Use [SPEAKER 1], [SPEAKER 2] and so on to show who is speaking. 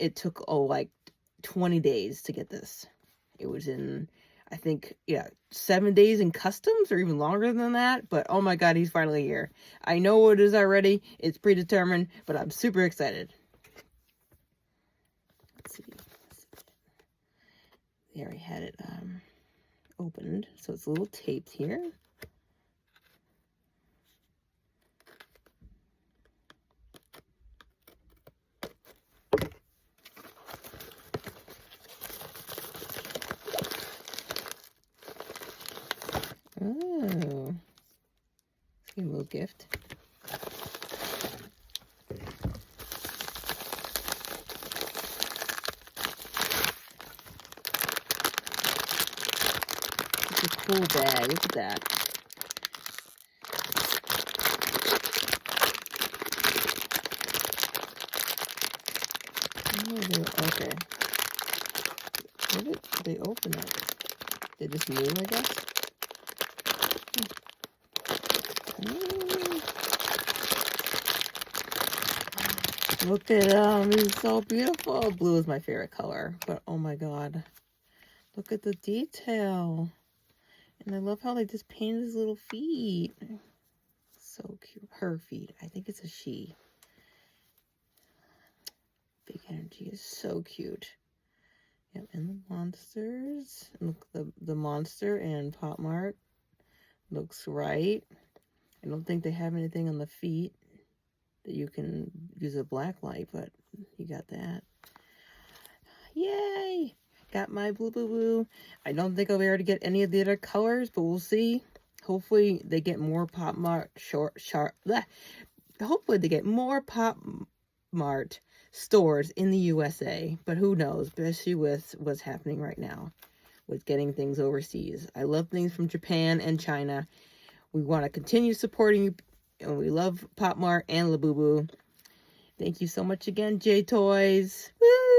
[SPEAKER 1] it took, like 20 days to get this. It was in, I think, 7 days in customs or even longer than that. But oh my God, he's finally here. I know what it is already. It's predetermined, but I'm super excited. Let's see. They already had it opened, so it's a little taped here. Oh, it's a little gift. It's a cool bag. Look at that. Oh, okay. Where did they open it? They just knew, I guess. Look at him. He's so beautiful. Blue is my favorite color. But oh my God. Look at the detail. And I love how they just painted his little feet. So cute. Her feet. I think it's a she. Big Energy is so cute. Yep, and the monsters. Look, the monster and Pop Mart looks right. I don't think they have anything on the feet that you can use a black light, but you got that. Yay! Got my Labubu. I don't think I'll be able to get any of the other colors, but we'll see. Hopefully they get more Pop Mart Hopefully they get more Pop Mart stores in the USA, but who knows, especially with what's happening right now with getting things overseas. I love things from Japan and China. We want to continue supporting you, and we love Pop Mart and Labubu. Thank you so much again, J Toys. Woo!